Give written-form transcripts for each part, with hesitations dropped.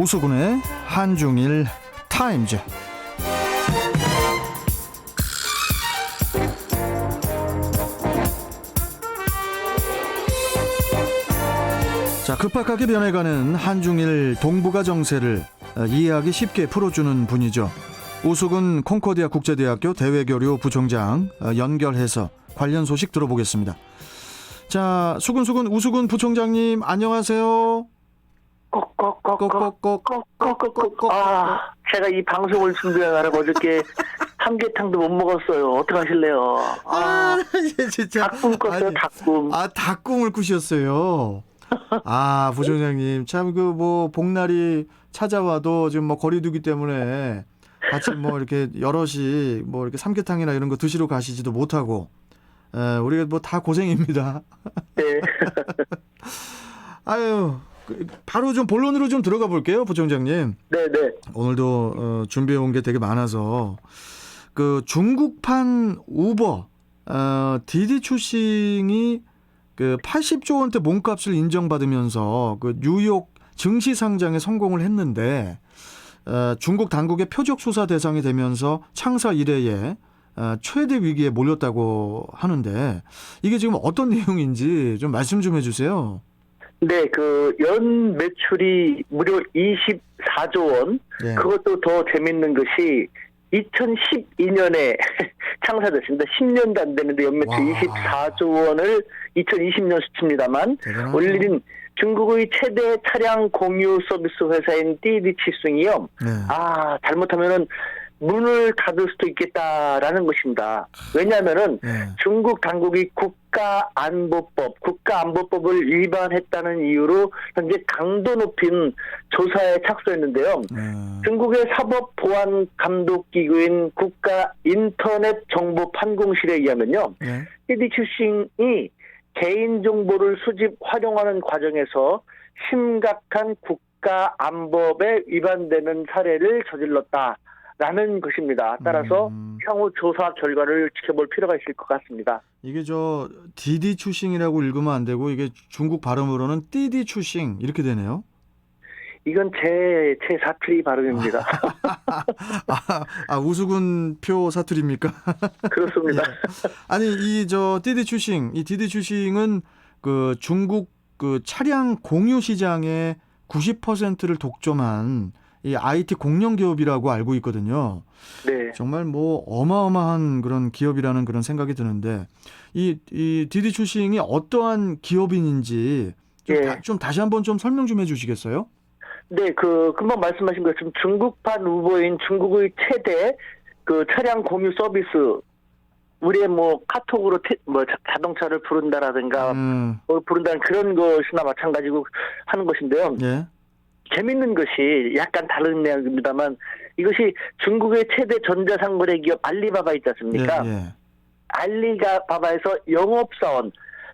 우수근의 한중일 타임즈. 자, 급박하게 변해가는 한중일 동북아 정세를 이해하기 쉽게 풀어주는 분이죠. 우수근 콩코디아 국제대학교 대외교류 부총장 연결해서 관련 소식 들어보겠습니다. 자, 우수근 부총장님 안녕하세요. 아, 제가 이 방송을 준비하느라고 어저께 삼계탕도 못 먹었어요. 어떡하실래요? 진짜. 닭꿈 꿨어요, 닭꿈. 닭꿈을 꾸셨어요. 부총장님, 참, 복날이 찾아와도 지금 거리두기 때문에 같이 이렇게 여럿이 이렇게 삼계탕이나 이런 거 드시러 가시지도 못하고, 우리가 다 고생입니다. 네. 바로 좀 본론으로 좀 들어가 볼게요, 부총장님. 네네. 오늘도 준비해 온 게 되게 많아서 중국판 우버 디디 추싱이 80조 원대 몸값을 인정받으면서 뉴욕 증시 상장에 성공을 했는데 중국 당국의 표적 수사 대상이 되면서 창사 이래에 최대 위기에 몰렸다고 하는데 이게 지금 어떤 내용인지 좀 말씀 좀 해주세요. 네, 연 매출이 무려 24조 원. 네. 그것도 더 재밌는 것이 2012년에 창사됐습니다. 10년도 안 되는데 연매출 24조 원을 2020년 수치입니다만 대단하죠. 올린 중국의 최대 차량 공유 서비스 회사인 띠디치숭이요. 네. 잘못하면은 문을 닫을 수도 있겠다라는 것입니다. 왜냐하면은 중국 당국이 국가안보법을 위반했다는 이유로 현재 강도 높인 조사에 착수했는데요. 중국의 사법보안감독기구인 국가인터넷정보판공실에 의하면요. 띠디추싱이 개인정보를 수집 활용하는 과정에서 심각한 국가안법에 위반되는 사례를 저질렀다. 라는 것입니다. 따라서 향후 조사 결과를 지켜볼 필요가 있을 것 같습니다. 이게 디디 추싱이라고 읽으면 안 되고 이게 중국 발음으로는 띠디 추싱 이렇게 되네요. 이건 제 사투리 발음입니다. 우수근 표 사투리입니까? 그렇습니다. 예. 아니 이 디디 추싱은 중국 차량 공유 시장의 90%를 독점한 이 IT 공룡 기업이라고 알고 있거든요. 네. 정말 어마어마한 그런 기업이라는 그런 생각이 드는데 이 디디 추싱이 어떠한 기업인지 좀 다시 한번 좀 설명 좀 해주시겠어요? 네, 금방 말씀하신 것처럼 중국판 우버인 중국의 최대 차량 공유 서비스. 우리의 카톡으로 자동차를 부른다라든가 부른다는 그런 것이나 마찬가지고 하는 것인데요. 예. 재밌는 것이 약간 다른 내용입니다만 이것이 중국의 최대 전자상거래 기업 알리바바 있지 않습니까? 예. 알리바바에서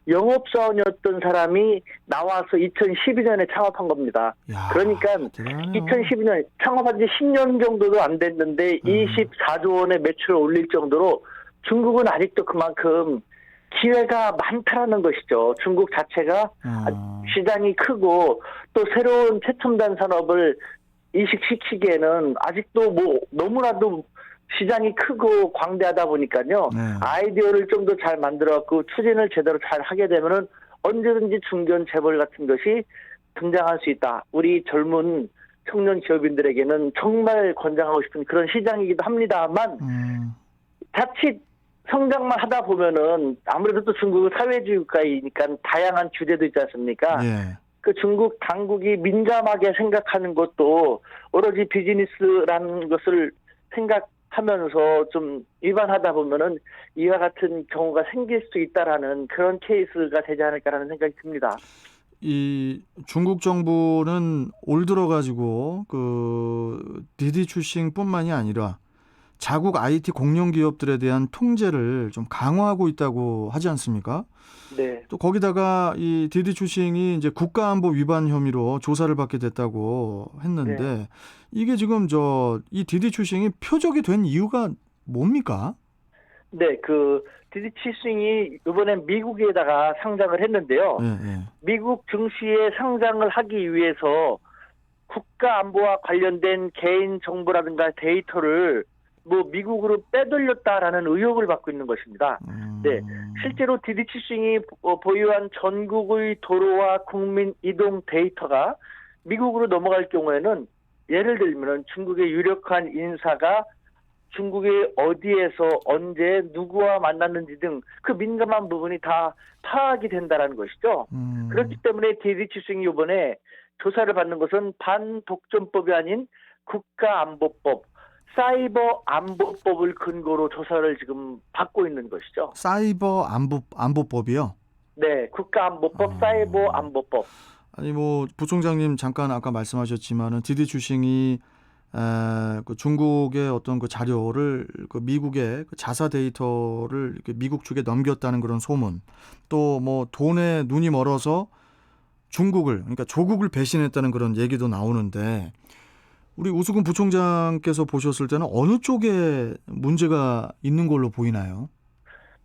영업사원이었던 사람이 나와서 2012년에 창업한 겁니다. 그러니까 대단하네요. 2012년 창업한 지 10년 정도도 안 됐는데 24조 원의 매출을 올릴 정도로 중국은 아직도 그만큼 기회가 많다라는 것이죠. 중국 자체가 시장이 크고 또 새로운 최첨단 산업을 이식시키기에는 아직도 너무나도 시장이 크고 광대하다 보니까요. 아이디어를 좀 더 잘 만들어갖고 추진을 제대로 잘 하게 되면은 언제든지 중견 재벌 같은 것이 등장할 수 있다. 우리 젊은 청년 기업인들에게는 정말 권장하고 싶은 그런 시장이기도 합니다만 자칫 성장만 하다 보면은 아무래도 또 중국은 사회주의 국가이니까 다양한 규제도 있지 않습니까? 예. 중국 당국이 민감하게 생각하는 것도 오로지 비즈니스라는 것을 생각하면서 좀 위반하다 보면은 이와 같은 경우가 생길 수 있다라는 그런 케이스가 되지 않을까라는 생각이 듭니다. 이 중국 정부는 올 들어가지고 디디 추싱뿐만이 아니라 자국 IT 공룡 기업들에 대한 통제를 좀 강화하고 있다고 하지 않습니까? 네. 또 거기다가 이 디디 추싱이 이제 국가안보 위반 혐의로 조사를 받게 됐다고 했는데 이게 지금 이 디디 추싱이 표적이 된 이유가 뭡니까? 네, 디디치싱이 이번엔 미국에다가 상장을 했는데요. 미국 증시에 상장을 하기 위해서 국가 안보와 관련된 개인 정보라든가 데이터를 뭐 미국으로 빼돌렸다라는 의혹을 받고 있는 것입니다. 네, 실제로 디디치싱이 보유한 전국의 도로와 국민 이동 데이터가 미국으로 넘어갈 경우에는 예를 들면 중국의 유력한 인사가 중국의 어디에서 언제 누구와 만났는지 등 그 민감한 부분이 다 파악이 된다는 것이죠. 그렇기 때문에 디디치싱이 이번에 조사를 받는 것은 반독점법이 아닌 국가안보법, 사이버 안보법을 근거로 조사를 지금 받고 있는 것이죠. 사이버 안보법이요? 네, 국가안보법, 사이버 안보법. 아니 뭐 부총장님 잠깐 아까 말씀하셨지만은 디디 추싱이 그 중국의 어떤 그 자료를 그 미국의 그 자사 데이터를 이렇게 미국 측에 넘겼다는 그런 소문, 또 뭐 돈에 눈이 멀어서 중국을 그러니까 조국을 배신했다는 그런 얘기도 나오는데 우리 우수근 부총장께서 보셨을 때는 어느 쪽에 문제가 있는 걸로 보이나요?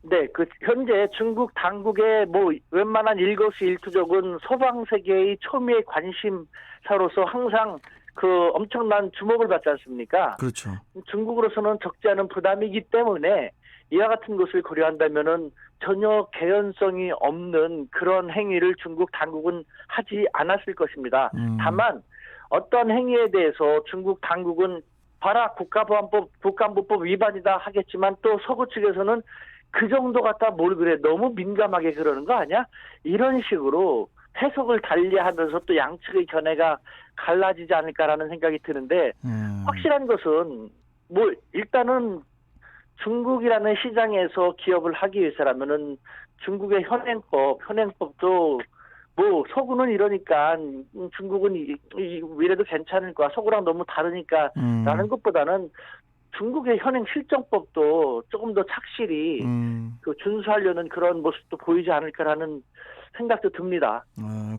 네, 그 현재 중국 당국의 뭐 웬만한 일거수일투족은 서방 세계의 초미의 관심사로서 항상 그 엄청난 주목을 받지 않습니까? 그렇죠. 중국으로서는 적지 않은 부담이기 때문에 이와 같은 것을 고려한다면은 전혀 개연성이 없는 그런 행위를 중국 당국은 하지 않았을 것입니다. 다만 어떤 행위에 대해서 중국 당국은 봐라 국가안보법 위반이다 하겠지만 또 서구 측에서는 그 정도 갖다 뭘 그래 너무 민감하게 그러는 거 아니야? 이런 식으로 해석을 달리하면서 또 양측의 견해가 갈라지지 않을까라는 생각이 드는데 확실한 것은 뭐 일단은 중국이라는 시장에서 기업을 하기 위해서라면은 중국의 현행법도 뭐 서구는 이러니까 중국은 이래도 괜찮을 거야. 서구랑 너무 다르니까 라는 것보다는 중국의 현행 실정법도 조금 더 착실히 그 준수하려는 그런 모습도 보이지 않을까라는 생각도 듭니다.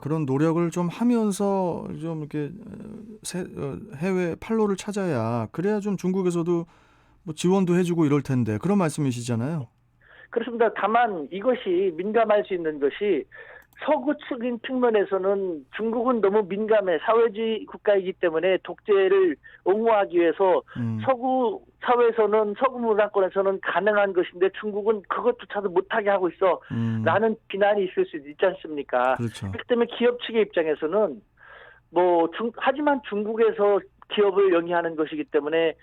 그런 노력을 좀 하면서 좀 이렇게 해외 판로를 찾아야 그래야 좀 중국에서도 뭐 지원도 해주고 이럴 텐데 그런 말씀이시잖아요. 그렇습니다. 다만 이것이 민감할 수 있는 것이 서구 측인 측면에서는 중국은 너무 민감해 사회주의 국가이기 때문에 독재를 옹호하기 위해서 서구 사회에서는 서구 문화권에서는 가능한 것인데 중국은 그것조차도 못하게 하고 있어 라는 비난이 있을 수 있지 않습니까? 그렇죠. 그렇기 때문에 기업 측의 입장에서는 뭐 하지만 중국에서 기업을 영위하는 것이기 때문에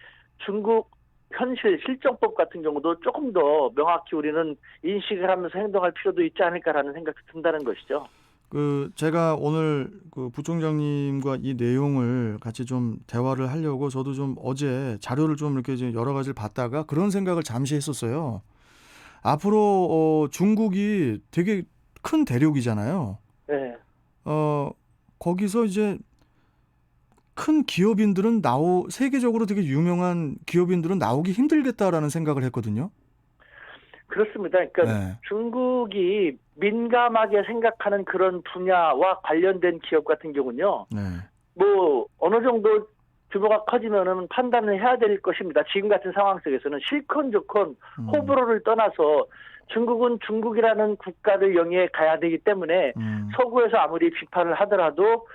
중국 현실 실정법 같은 경우도 조금 더 명확히 우리는 인식을 하면서 행동할 필요도 있지 않을까라는 생각이 든다는 것이죠. 그 제가 오늘 그 부총장님과 이 내용을 같이 좀 대화를 하려고 저도 좀 어제 자료를 좀 이렇게 이제 여러 가지를 봤다가 그런 생각을 잠시 했었어요. 앞으로 중국이 되게 큰 대륙이잖아요. 네. 거기서 이제 큰 기업인들은 세계적으로 되게 유명한 기업인들은 나오기 힘들겠다라는 생각을 했거든요. 그렇습니다. 그러니까 네. 중국이 민감하게 생각하는 그런 분야와 관련된 기업 같은 경우는요. 네. 뭐 어느 정도 규모가 커지면은 판단을 해야 될 것입니다. 지금 같은 상황 속에서는 실컷 좋건 호불호를 떠나서 중국은 중국이라는 국가를 영위해 가야 되기 때문에 서구에서 아무리 비판을 하더라도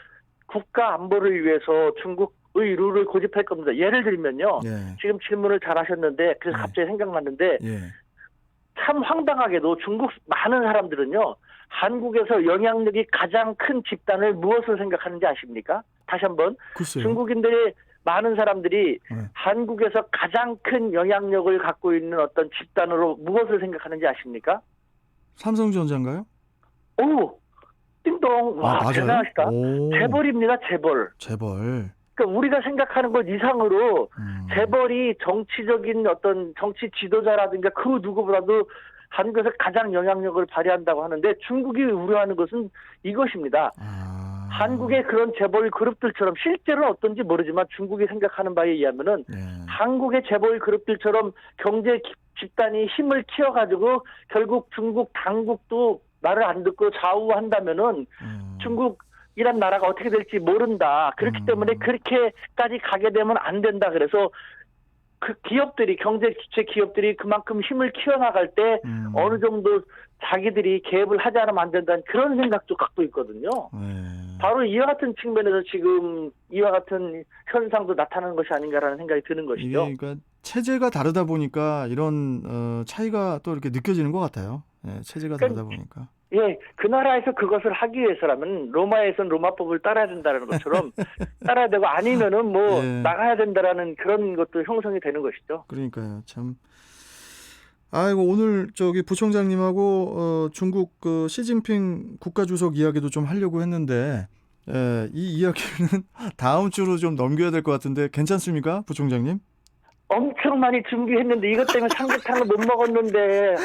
국가 안보를 위해서 중국의 룰을 고집할 겁니다. 예를 들면요. 예. 지금 질문을 잘 하셨는데 그래서 갑자기 생각났는데 예. 참 황당하게도 중국 많은 사람들은요. 한국에서 영향력이 가장 큰 집단을 무엇을 생각하는지 아십니까? 다시 한번. 글쎄요. 중국인들의 많은 사람들이 네. 한국에서 가장 큰 영향력을 갖고 있는 어떤 집단으로 무엇을 생각하는지 아십니까? 삼성전자인가요? 오! 띵동. 와, 맞아요? 대단하시다. 오. 재벌입니다. 재벌. 재벌. 그러니까 우리가 생각하는 것 이상으로 재벌이 정치적인 어떤 정치 지도자라든가 그 누구보다도 한국에서 가장 영향력을 발휘한다고 하는데 중국이 우려하는 것은 이것입니다. 한국의 그런 재벌 그룹들처럼 실제로는 어떤지 모르지만 중국이 생각하는 바에 의하면은 한국의 재벌 그룹들처럼 경제 집단이 힘을 키워가지고 결국 중국 당국도 말을 안 듣고 좌우한다면은 중국이란 나라가 어떻게 될지 모른다. 그렇기 때문에 그렇게까지 가게 되면 안 된다. 그래서 그 기업들이 경제 주체 기업들이 그만큼 힘을 키워나갈 때 어느 정도 자기들이 개입을 하지 않으면 안 된다는 그런 생각도 갖고 있거든요. 바로 이와 같은 측면에서 지금 이와 같은 현상도 나타나는 것이 아닌가라는 생각이 드는 것이죠. 이게 그러니까 체제가 다르다 보니까 이런 차이가 또 이렇게 느껴지는 것 같아요. 예, 체제가 다르다 보니까. 예, 그 나라에서 그것을 하기 위해서라면 로마에선 로마법을 따라야 된다는 것처럼 따라야 되고 아니면은 뭐 예. 나가야 된다라는 그런 것도 형성이 되는 것이죠. 그러니까요. 참. 아이고 오늘 저기 부총장님하고 중국 그 시진핑 국가주석 이야기도 좀 하려고 했는데 이 이야기는 다음 주로 좀 넘겨야 될 것 같은데 괜찮습니까, 부총장님? 엄청 많이 준비했는데 이것 때문에 삼계탕을 못 먹었는데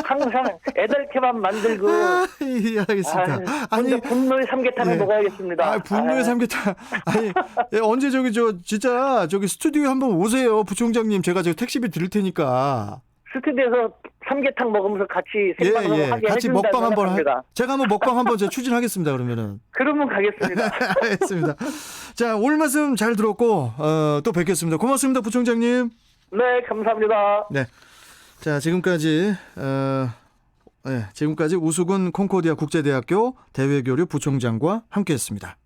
항상 애달케만 만들고 예, 알겠습니다. 아니 분노의 삼계탕을 예. 먹어야겠습니다. 분노의 삼계탕. 아니 예, 언제 저기 진짜 저기 스튜디오에 한번 오세요, 부총장님. 제가 저 택시비 드릴 테니까. 스튜디오에서 삼계탕 먹으면서 같이 생방송 하게 같이 해준다 먹방 한번 생각합니다. 제가 한번 먹방 한번 제가 추진하겠습니다. 그러면은. 그러면 가겠습니다. 알겠습니다. 자, 오늘 말씀 잘 들었고 또 뵙겠습니다. 고맙습니다, 부총장님. 네, 감사합니다. 네. 자, 지금까지 우수근 콩코디아 국제대학교 대외교류 부총장과 함께했습니다.